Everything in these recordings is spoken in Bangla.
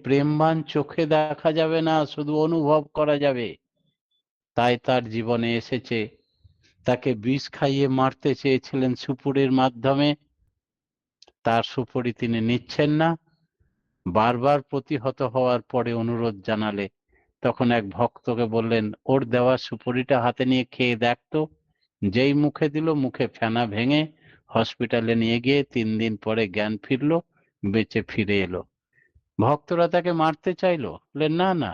প্রেমবান চোখে দেখা যাবে না, শুধু অনুভব করা যাবে। তাই তার জীবনে এসেছে, তাকে বিষ খাইয়ে মারতে চেয়েছিলেন সুপুরির মাধ্যমে, তার সুপুরি তিনি নিচ্ছেন না। বারবার প্রতিহত হওয়ার পরে অনুরোধ জানালে তখন এক ভক্তকে বললেন, ওর দেওয়া সুপুরিটা হাতে নিয়ে খেয়ে দেখতো। যেই মুখে দিল, মুখে ফেনা ভেঙে হসপিটালে নিয়ে গিয়ে 3 দিন পরে জ্ঞান ফিরলো, বেঁচে ফিরে এলো। ভক্তরা তাকে মারতে চাইলো, বললেন না না,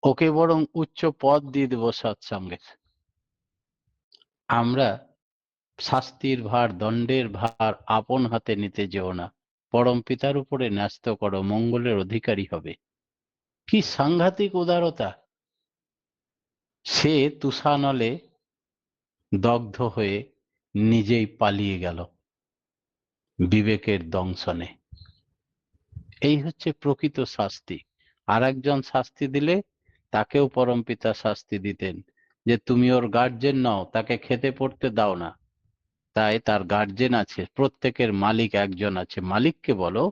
ওকে বরং উচ্চ পদ দিয়ে দেবো সৎসঙ্গে। আমরা শাস্তির ভার, দণ্ডের ভার আপন হাতে নিতে যেও না, পরম পিতার উপরে ন্যস্ত করো, মঙ্গলের অধিকারী হবে। কি সাংঘাতিক উদারতা! সে তুষানলে দগ্ধ হয়ে নিজেই পালিয়ে গেল বিবেকের দংশনে। এই হচ্ছে প্রকৃত শাস্তি। আর একজন শাস্তি দিলে তাকেও পরমপিতা শাস্তি দিতেন, যে তুমি ওর গার্জেন নও, তাকে খেতে পড়তে দাও না। তাই তার গার্জেন আছে, প্রত্যেকের মালিক একজন আছে, মালিককে বলো,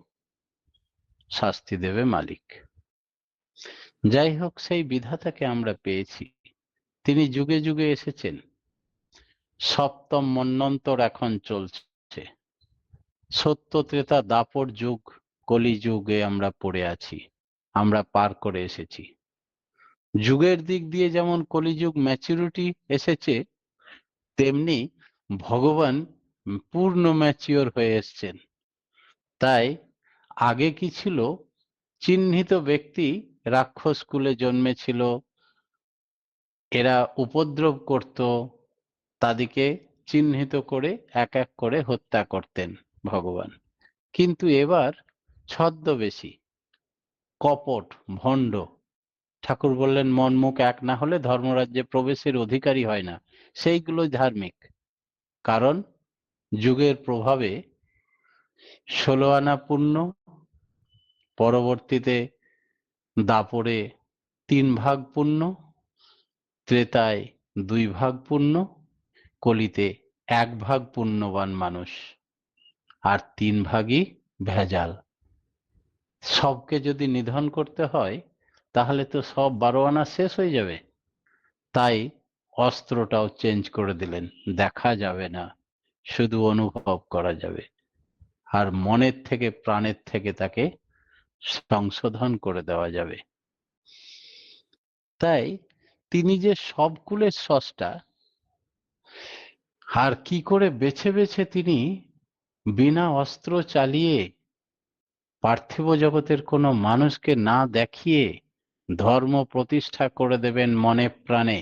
শাস্তি দেবে মালিক। যাই হোক, সেই বিধাতাকে আমরা পেয়েছি, তিনি যুগে যুগে এসেছেন। সপ্তম মন্বন্তর এখন চলছে, সত্য ত্রেতা দাপর যুগ, কলি যুগে আমরা পড়ে আছি, আমরা পার করে এসেছি। যুগের দিক দিয়ে যেমন কলিযুগ ম্যাচুরিটি এসেছে, তেমনি ভগবান পূর্ণ ম্যাচিওর হয়ে এসছেন। তাই আগে কি ছিল, চিহ্নিত ব্যক্তি রাক্ষস কুলে জন্মেছিল, এরা উপদ্রব করত, তাদেরকে চিহ্নিত করে এক এক করে হত্যা করতেন ভগবান। কিন্তু এবার ছদ্মবেশী, কপট, ভণ্ড। ঠাকুর বললেন, মন মুখ এক না হলে ধর্মরাজ্যে প্রবেশের অধিকারী হয় না। সেইগুলোই ধার্মিক। কারণ যুগের প্রভাবে 16 আনা পুণ্য, পরবর্তীতে দাপরে 3 ভাগ পুণ্য, ত্রেতায় 2 ভাগ পুণ্য, কলিতে 1 ভাগ পুণ্যবান মানুষ, আর 3 ভাগই ভেজাল। সবকে যদি নিধন করতে হয় তাহলে তো সব 12 আনা শেষ হয়ে যাবে। তাই অস্ত্রটাও চেঞ্জ করে দিলেন, দেখা যাবে না, শুধু অনুভব করা যাবে। আর মনের থেকে, প্রাণের থেকে তাকে সংশোধন করে দেওয়া যাবে। তাই তিনি যে সব কুলের স্রষ্টা, আর কি করে বেছে বেছে তিনি বিনা অস্ত্র চালিয়ে পার্থিব জগতের কোনো মানুষকে না দেখিয়ে ধর্ম প্রতিষ্ঠা করে দেবেন মনে প্রাণে,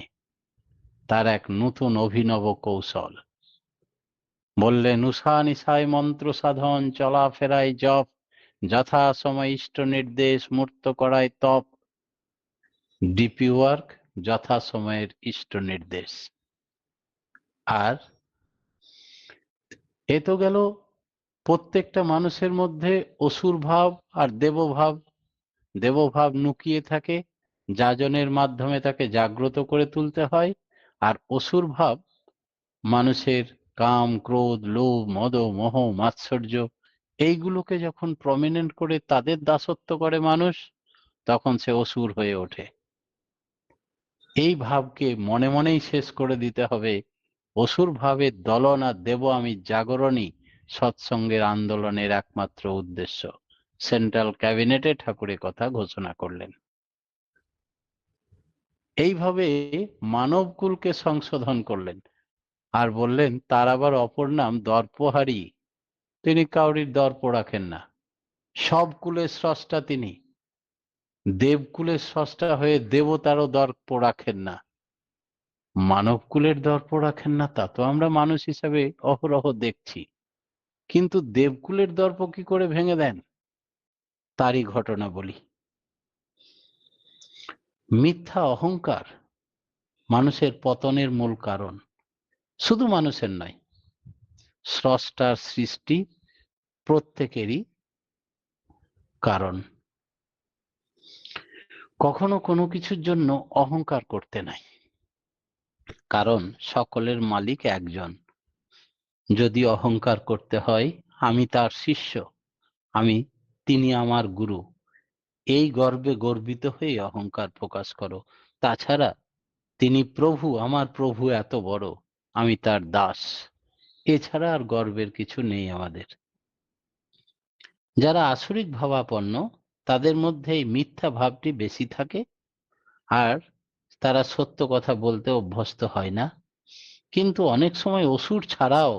তার এক নতুন অভিনব কৌশল। বললেন, উষা নিশায় মন্ত্র সাধন, চলাফেরায় জপ, যথা সময় ইষ্ট নির্দেশ, মূর্ত করায় তপ। ডিপি ওয়ার্ক, যথা সময়ের ইষ্ট নির্দেশ। আর এ তো গেল প্রত্যেকটা মানুষের মধ্যে অসুর ভাব আর দেবভাব। দেবভাব লুকিয়ে থাকে, যাজনের মাধ্যমে তাকে জাগ্রত করে তুলতে হয়। আর অসুর ভাব মানুষের কাম, ক্রোধ, লোভ, মদ, মোহ, মাৎসর্য, এইগুলোকে যখন প্রমিনেন্ট করে তাদের দাসত্ব করে মানুষ, তখন সে অসুর হয়ে ওঠে। এই ভাবকে মনে মনেই শেষ করে দিতে হবে। অসুর ভাবের দলন আর দেব আমি জাগরণই সৎসঙ্গের আন্দোলনের একমাত্র উদ্দেশ্য। সেন্ট্রাল ক্যাবিনেটে ঠাকুরের কথা ঘোষণা করলেন। এইভাবে মানবকুলকে সংশোধন করলেন। আর বললেন, তার আবার অপর নাম দর্পহারী। তিনি কাউরির দর্প রাখেন না, সব কুলের স্রষ্টা তিনি। দেবকুলের স্রষ্টা হয়ে দেবতারও দর্প রাখেন না, মানব কুলের দর্প রাখেন না, তা তো আমরা মানুষ হিসাবে অহরহ দেখছি। কিন্তু দেবকুলের দর্প কি করে ভেঙে দেন, তারই ঘটনা বলি। মিথ্যা অহংকার মানুষের পতনের মূল কারণ। শুধু মানুষের নয়, স্রষ্টার সৃষ্টি প্রত্যেকেরই কারণ। কখনো কোনো কিছুর জন্য অহংকার করতে নাই, কারণ সকলের মালিক একজন। যদি অহংকার করতে হয়, আমি তার শিষ্য, আমি তিনি আমার গুরু, এই গর্বে গর্বিত হয়ে অহংকার প্রকাশ করো। তাছাড়া তিনি প্রভু, আমার প্রভু এত বড়, আমি তার দাস, এছাড়া আর গর্বের কিছু নেই আমাদের। যারা আসরিক ভাবাপন্ন তাদের মধ্যে এই মিথ্যা ভাবটি বেশি থাকে, আর তারা সত্য কথা বলতে অভ্যস্ত হয় না। কিন্তু অনেক সময় অসুর ছাড়াও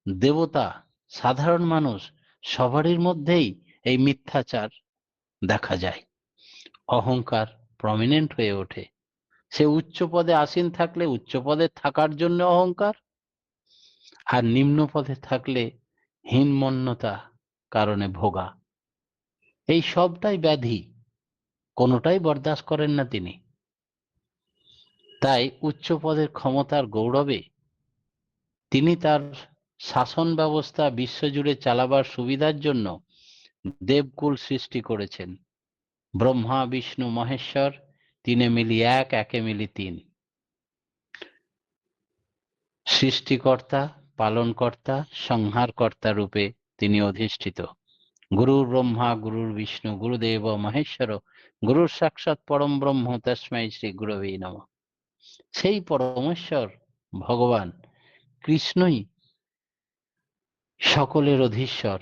দেবতা, সাধারণ মানুষ, সবারই মধ্যেই এই মিথ্যাচার দেখা যায়। অহংকার প্রমিনেন্ট হয়ে ওঠে। সে উচ্চ পদে আসীন থাকলে উচ্চ পদে থাকার জন্য অহংকার, আর নিম্ন পদে থাকলে হীনমন্যতা কারণে ভোগা। এই সবটাই ব্যাধি, কোনোটাই বরদাস্ত করেন না তিনি। তাই উচ্চ পদের ক্ষমতার গৌরবে তিনি তার শাসন ব্যবস্থা বিশ্বজুড়ে চালাবার সুবিধার জন্য দেবকুল সৃষ্টি করেছেন। ব্রহ্মা, বিষ্ণু, মহেশ্বর তিনে মিলি এক, একে মিলি তিন। সৃষ্টিকর্তা, পালনকর্তা, সংহারকর্তা রূপে তিনি অধিষ্ঠিত। গুরুর ব্রহ্মা, গুরুর বিষ্ণু, গুরুদেব মহেশ্বর, গুরুর সাক্ষাৎ পরম ব্রহ্ম, তস্मै শ্রী গুরবে নমঃ। সেই পরমেশ্বর ভগবান কৃষ্ণই সকলের অধীশ্বর।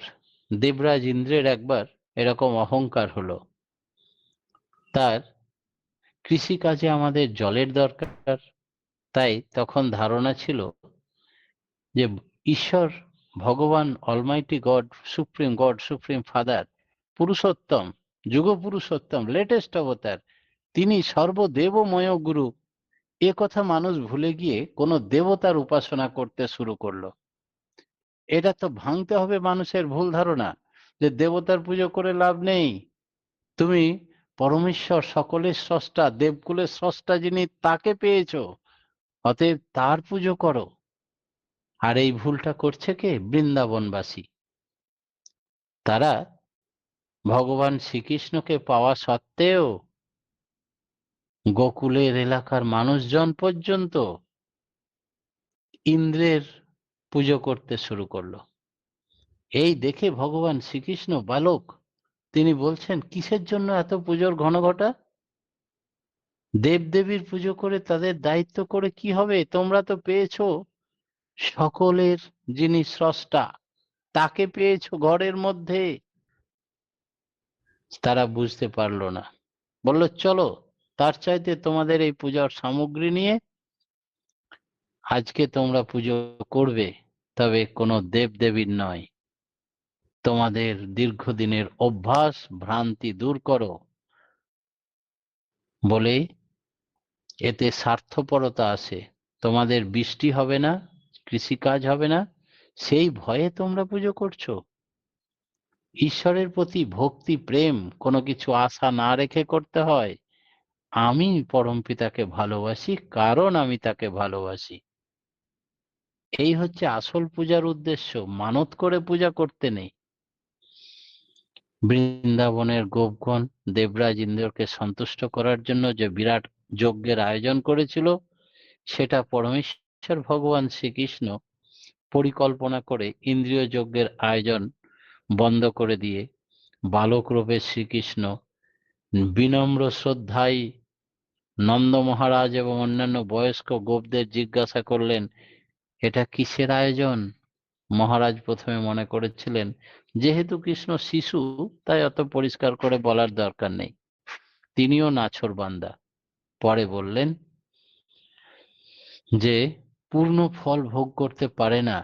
দেবরাজ ইন্দ্রের একবার এরকম অহংকার হলো। তার কৃষিকাজে আমাদের জলের দরকার, তাই তখন ধারণা ছিল যে ঈশ্বর ভগবান Almighty god, supreme father, Purushottam, যুগ পুরুষোত্তম, লেটেস্ট অবতার, তিনি সর্বদেবময় গুরু। এ কথা মানুষ ভুলে গিয়ে কোন দেবতার উপাসনা করতে শুরু করলো। এটা তো ভাঙতে হবে মানুষের ভুল ধারণা যে দেবতার পুজো করে লাভ নেই। তুমি পরমেশ্বর, সকলের স্রষ্টা, দেবকুলের স্রষ্টা যিনি, তাকে পেয়েছো, অতএব তার পুজো করো। আর এই ভুলটা করছে কে? বৃন্দাবনবাসী। তারা ভগবান শ্রীকৃষ্ণকে পাওয়া সত্ত্বেও গোকুলের এলাকার মানুষজন পর্যন্ত ইন্দ্রের পুজো করতে শুরু করলো। এই দেখে ভগবান শ্রীকৃষ্ণ বালক, তিনি বলছেন, কিসের জন্য এত পুজোর ঘনঘটা? দেবদেবীর পুজো করে তাদের দায়িত্ব করে কি হবে? তোমরা তো পেয়েছো সকলের যিনি স্রষ্টা, তাকে পেয়েছো ঘরের মধ্যে। তারা বুঝতে পারলো না, বলল চলো তার চাইতে তোমাদের এই পূজার সামগ্রী নিয়ে আজকে তোমরা পুজো করবে, তবে কোনো দেবদেবীর নয়। তোমাদের দীর্ঘদিনের অভ্যাস ভ্রান্তি দূর করো। বলে এতে স্বার্থপরতা আসে, তোমাদের বৃষ্টি হবে না, কৃষিকাজ হবে না, সেই ভয়ে তোমরা পুজো করছো। ঈশ্বরের প্রতি ভক্তি, প্রেম কোনো কিছু আশা না রেখে করতে হয়। আমি পরম পিতাকে ভালোবাসি কারণ আমি তাকে ভালোবাসি, এই হচ্ছে আসল পূজার উদ্দেশ্য। মানত করে পূজা করতে নেই। বৃন্দাবনের গোপগণ দেবরাজ ইন্দ্রকে সন্তুষ্ট করার জন্য যে বিরাট যজ্ঞের আয়োজন করেছিল, সেটা পরমেশ্বর ভগবান শ্রীকৃষ্ণ পরিকল্পনা করে ইন্দ্রিয় যজ্ঞের আয়োজন বন্ধ করে দিয়ে বালক রূপে শ্রীকৃষ্ণ বিনম্র শ্রদ্ধায় নন্দ মহারাজ এবং অন্যান্য বয়স্ক গোপদের জিজ্ঞাসা করলেন, এটা কিসের আয়োজন? মহারাজ প্রথমে মনে করেছিলেন যেহেতু কৃষ্ণ শিশু, তাই অত পরিষ্কার করে বলার দরকার নেই, তিনিও নাছোড়বান্দা। পরে বললেন যে পূর্ণ ফল ভোগ করতে পারে না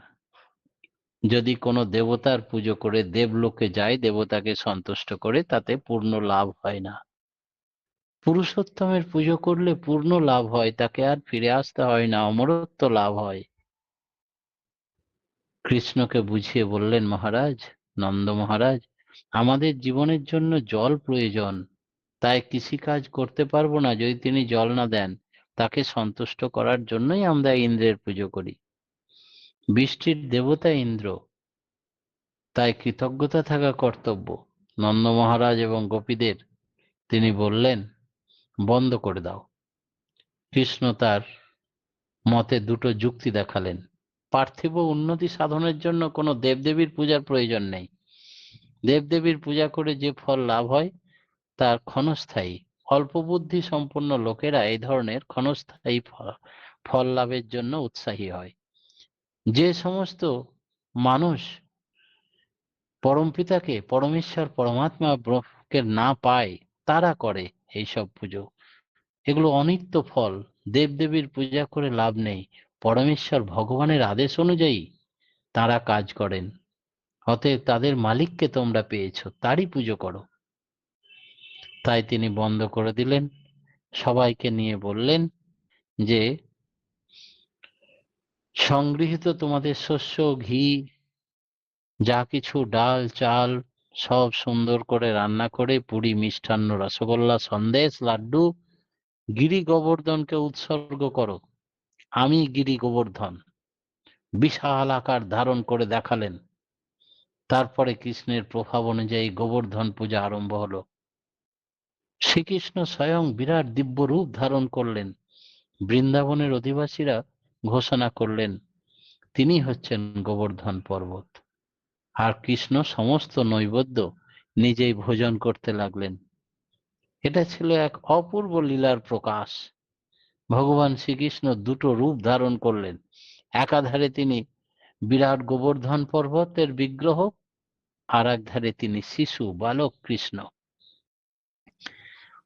যদি কোনো দেবতার পুজো করে দেবলোকে যায়, দেবতাকে সন্তুষ্ট করে, তাতে পূর্ণ লাভ হয় না। পুরুষোত্তমের পুজো করলে পূর্ণ লাভ হয়, তাকে আর ফিরে আসতে হয় না, অমরত্ব লাভ হয়। কৃষ্ণকে বুঝিয়ে বললেন মহারাজ, নন্দ মহারাজ, আমাদের জীবনের জন্য জল প্রয়োজন, তাই কৃষিকাজ করতে পারবো না যদি তিনি জল না দেন। তাকে সন্তুষ্ট করার জন্যই আমরা ইন্দ্রের পুজো করি। বৃষ্টির দেবতা ইন্দ্র, তাই কৃতজ্ঞতা থাকা কর্তব্য। নন্দ মহারাজ এবং গোপীদের তিনি বললেন, বন্ধ করে দাও। কৃষ্ণ তার মতে দুটো যুক্তি দেখালেন। পার্থিব উন্নতি সাধনের জন্য কোনো দেবদেবীর পূজার প্রয়োজন নেই। দেবদেবীর পূজা করে যে ফল লাভ হয় তার ক্ষণস্থায়ী। অল্প বুদ্ধি সম্পন্ন লোকেরা এই ধরনের ক্ষণস্থায়ী ফল লাভের জন্য উৎসাহী হয়। যে সমস্ত মানুষ পরমপিতাকে, পরমেশ্বর পরমাত্মাকে না পায়, তারা করে এইসব পুজো। এগুলো অনিত্য ফল। দেবদেবীর পূজা করে লাভ নেই। পরমেশ্বর ভগবানের আদেশ অনুযায়ী তারা কাজ করেন। অতএব তাদের মালিককে তোমরা পেয়েছো, তারই পুজো করো। তাই তিনি বন্ধ করে দিলেন। সবাইকে নিয়ে বললেন যে সংগৃহীত তোমাদের শস্য, ঘি, যা কিছু ডাল, চাল, সব সুন্দর করে রান্না করে পুরি, মিষ্টান্ন, রসগোল্লা, সন্দেশ, লাড্ডু গিরি গোবর্ধনকে উৎসর্গ করো। আমি গিরি গোবর্ধন। বিশাল আকার ধারণ করে দেখালেন। তারপরে কৃষ্ণের প্রভাব অনুযায়ী গোবর্ধন পূজা আরম্ভ হলো। শ্রীকৃষ্ণ স্বয়ং বিরাট দিব্য রূপ ধারণ করলেন। বৃন্দাবনের অধিবাসীরা ঘোষণা করলেন তিনি হচ্ছেন গোবর্ধন পর্বত। আর কৃষ্ণ সমস্ত নৈবেদ্য নিজেই ভোজন করতে লাগলেন। এটা ছিল এক অপূর্ব লীলার প্রকাশ। ভগবান শ্রীকৃষ্ণ দুটো রূপ ধারণ করলেন। একাধারে তিনি বিরাট গোবর্ধন পর্বতের বিগ্রহ, আর এক ধারে তিনি শিশু বালক কৃষ্ণ।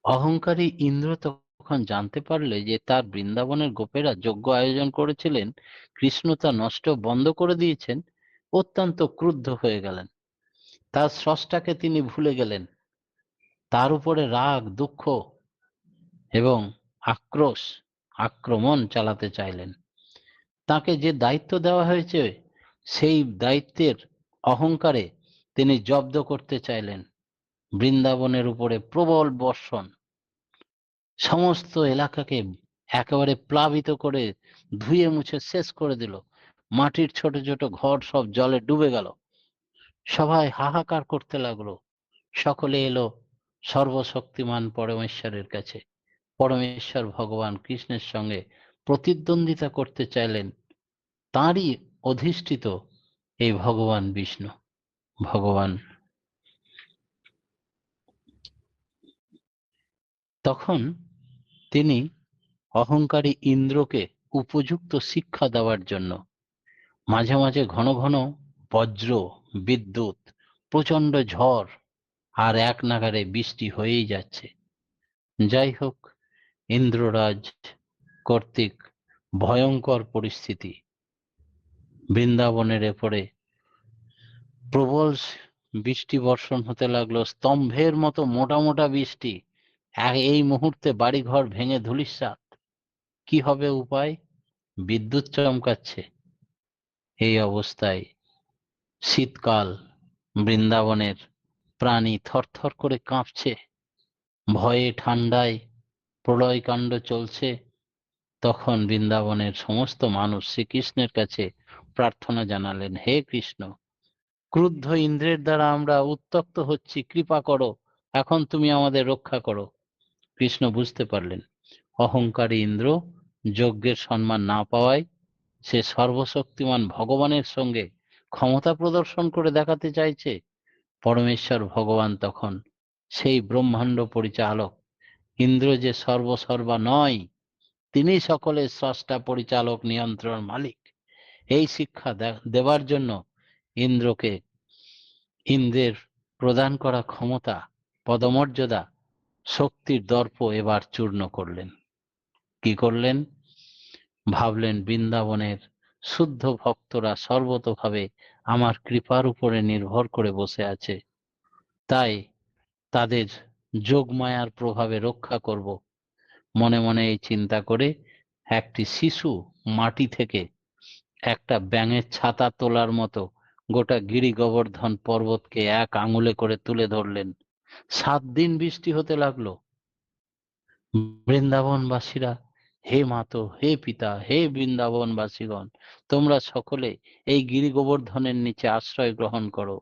অহংকারী ইন্দ্র তখন জানতে পারলে যে তার বৃন্দাবনের গোপেরা যজ্ঞ আয়োজন করেছিলেন, কৃষ্ণ তা নষ্ট বন্ধ করে দিয়েছেন। অত্যন্ত ক্রুদ্ধ হয়ে গেলেন। তার স্রষ্টাকে তিনি ভুলে গেলেন। তার উপরে রাগ, দুঃখ এবং আক্রোশ, আক্রমণ চালাতে চাইলেন। তাকে যে দায়িত্ব দেওয়া হয়েছে সেই দায়িত্বের অহংকারে তিনি জব্দ করতে চাইলেন। বৃন্দাবনের উপরে প্রবল বর্ষণ সমস্ত এলাকাকে একেবারে প্লাবিত করে ধুয়ে মুছে শেষ করে দিল। মাটির ছোট ছোট ঘর সব জলে ডুবে গেল। সবাই হাহাকার করতে লাগলো। সকলে এলো সর্বশক্তিমান পরমেশ্বরের কাছে। পরমেশ্বর ভগবান কৃষ্ণের সঙ্গে প্রতিদ্বন্দ্বিতা করতে চাইলেন। তাঁরই অধিষ্ঠিত এই ভগবান বিষ্ণু। ভগবান তখন তিনি অহংকারী ইন্দ্রকে উপযুক্ত শিক্ষা দেওয়ার জন্য মাঝে মাঝে ঘন ঘন বজ্র, বিদ্যুৎ, প্রচন্ড ঝড় আর এক নাগাড়ে বৃষ্টি হয়েই যাচ্ছে। যাই হোক, ইন্দ্ররাজ কর্তৃক ভয়ঙ্কর পরিস্থিতি। বৃন্দাবনের এপরে প্রবল বৃষ্টি বর্ষণ হতে লাগলো, স্তম্ভের মতো মোটা মোটা বৃষ্টি। এই মুহূর্তে বাড়িঘর ভেঙে ধূলিসাৎ। কি হবে উপায়? বিদ্যুৎ চমকাচ্ছে। এই অবস্থায় শীতকাল, বৃন্দাবনের প্রাণী থরথর করে কাঁপছে। ভয়ে ঠান্ডায় প্রলয়কাণ্ড চলছে। তখন বৃন্দাবনের সমস্ত মানুষ শ্রীকৃষ্ণের কাছে প্রার্থনা জানালেন, হে কৃষ্ণ, ক্রুদ্ধ ইন্দ্রের দ্বারা আমরা উত্ত্যক্ত হচ্ছি, কৃপা করো, এখন তুমি আমাদের রক্ষা করো। কৃষ্ণ বুঝতে পারলেন অহংকারী ইন্দ্র যজ্ঞের সম্মান না পাওয়ায় সে সর্বশক্তিমান ভগবানের সঙ্গে ক্ষমতা প্রদর্শন করে দেখাতে চাইছে। পরমেশ্বর ভগবান তখন সেই ব্রহ্মাণ্ড পরিচালক। ইন্দ্র যে সর্বসর্বা নয়, তিনি সকলের স্রষ্টা, পরিচালক, নিয়ন্ত্রণ, মালিক। এই শিক্ষা দেবার জন্য ইন্দ্রকে, ইন্দ্রের প্রদান করা ক্ষমতা, পদমর্যাদা, শক্তির দর্প এবার চূর্ণ করলেন। কি করলেন? ভাবলেন বৃন্দাবনের শুদ্ধ ভক্তরা সর্বতোভাবে আমার কৃপার উপরে নির্ভর করে বসে আছে, তাই তাদের যোগমায়ার প্রভাবে রক্ষা করব। মনে মনে এই চিন্তা করে একটি শিশু মাটি থেকে একটা ব্যাঙের ছাতা তোলার মতো গোটা গিরি গোবর্ধন পর্বতকে এক আঙুলে করে তুলে ধরলেন। 7 দিন বৃষ্টি হতে লাগলো। বৃন্দাবনবাসীরা, হে মাতো, হে পিতা, হে বৃন্দাবনবাসীগণ, তোমরা সকলে এই গিরি গোবর্ধনের নিচে আশ্রয় গ্রহণ করো।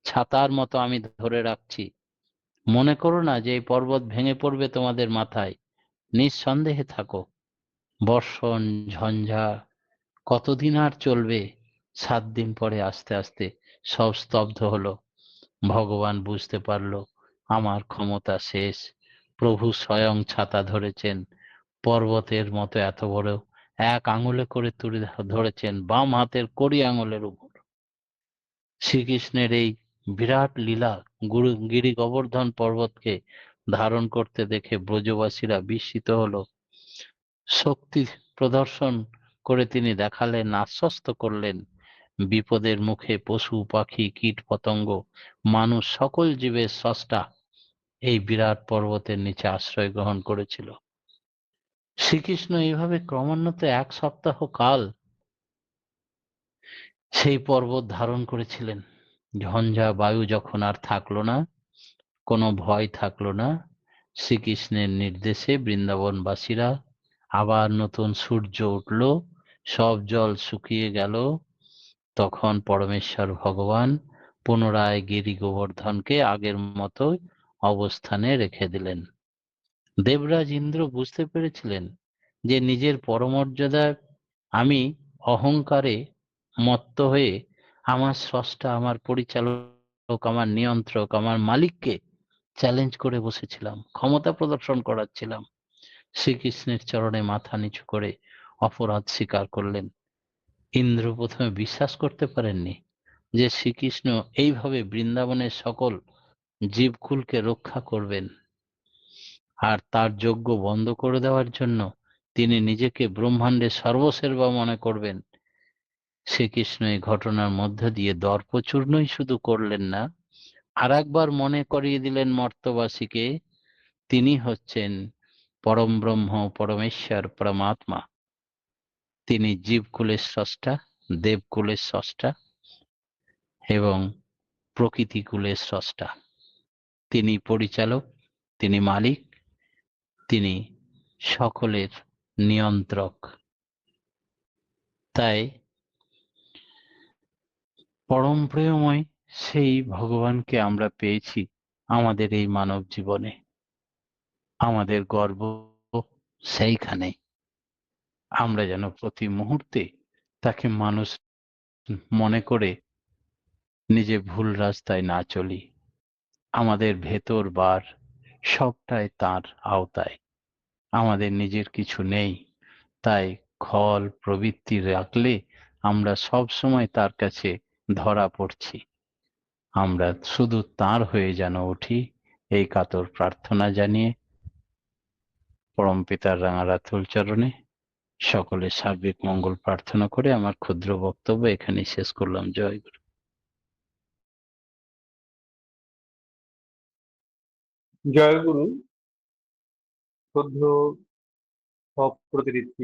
ছাতার মতো আমি ধরে রাখছি। মনে করো না যে এই পর্বত ভেঙে পড়বে তোমাদের মাথায়। নিঃসন্দেহে থাকো। বর্ষণ, ঝঞ্ঝা কতদিন আর চলবে? 7 দিন পরে আস্তে আস্তে সব স্তব্ধ হলো। ভগবান বুঝতে পারল আমার ক্ষমতা শেষ। প্রভু স্বয়ং ছাতা ধরেছেন, পর্বতের মতো এত বড়, এক আঙুলে করে তুলে ধরেছেন বাম হাতের কড়ি আঙুলের উপর। শ্রীকৃষ্ণের এই বিরাট লীলা গিরি গোবর্ধন পর্বতকে ধারণ করতে দেখে ব্রজবাসীরা বিস্মিত হলো। শক্তি প্রদর্শন করে তিনি দেখালেন, আশ্বস্ত করলেন। বিপদের মুখে পশু পাখি কীট পতঙ্গ মানুষ সকল জীবের স্রষ্টা এই বিরাট পর্বতের নিচে আশ্রয় গ্রহণ করেছিল। শ্রীকৃষ্ণ এইভাবে ক্রমান্বত 1 সপ্তাহ কাল সেই পর্বত ধারণ করেছিলেন। ঝঞ্ঝা বায়ু যখন আর থাকলো না, কোনো ভয় থাকলো না, শ্রীকৃষ্ণের নির্দেশে বৃন্দাবনবাসীরা আবার নতুন সূর্য উঠল, সব জল শুকিয়ে গেল। তখন পরমেশ্বর ভগবান পুনরায় গিরি গোবর্ধনকে আগের মতো অবস্থানে রেখে দিলেন। দেবরাজ ইন্দ্র বুঝতে পেরেছিলেন যে নিজের পরমর্যাদায় আমি অহংকারে মত্ত হয়ে আমার স্রষ্টা, আমার পরিচালক, আমার নিয়ন্ত্রক, আমার মালিককে চ্যালেঞ্জ করে বসেছিলাম, ক্ষমতা প্রদর্শন করাচ্ছিলাম। শ্রীকৃষ্ণের চরণে মাথা নিচু করে অপরাধ স্বীকার করলেন। ইন্দ্র প্রথমে বিশ্বাস করতে পারেননি যে শ্রীকৃষ্ণ এইভাবে বৃন্দাবনের সকল জীবকুলকে রক্ষা করবেন, আর তার যজ্ঞ বন্ধ করে দেওয়ার জন্য তিনি নিজেকে ব্রহ্মাণ্ডের সর্বসের্বা মনে করবেন। শ্রীকৃষ্ণ এই ঘটনার মধ্য দিয়ে দর্পচূর্ণই শুধু করলেন না, আর একবার মনে করিয়ে দিলেন মর্তবাসীকে তিনি হচ্ছেন পরম ব্রহ্ম, পরমেশ্বর, পরমাত্মা। তিনি জীবকুলের স্রষ্টা, দেবকুলের স্রষ্টা এবং প্রকৃতিকুলের স্রষ্টা। তিনি পরিচালক, তিনি মালিক, তিনি সকলের নিয়ন্ত্রক। তাই পরম প্রেমময় সেই ভগবানকে আমরা পেয়েছি আমাদের এই মানব জীবনে। আমাদের গর্ব সেইখানে। আমরা যেন প্রতি মুহূর্তে তাকে মানুষ মনে করে নিজে ভুল রাস্তায় না চলি। আমাদের ভেতর বার সবটাই তার আওতায়। আমাদের নিজের কিছু নেই, তাই খল প্রবৃত্তি রাখলে আমরা সব সময় তার কাছে ধরা পড়ছি। আমরা শুধু তার হয়ে যেন উঠি, এই কাতর প্রার্থনা জানিয়ে পরম পিতার রাঙারাতুল চরণে সকলের সার্বিক মঙ্গল প্রার্থনা করে আমার ক্ষুদ্র বক্তব্য এখানেই শেষ করলাম। জয় গুরু। জয়গুরু। শ্রদ্ধেয় সব প্রতিনিধি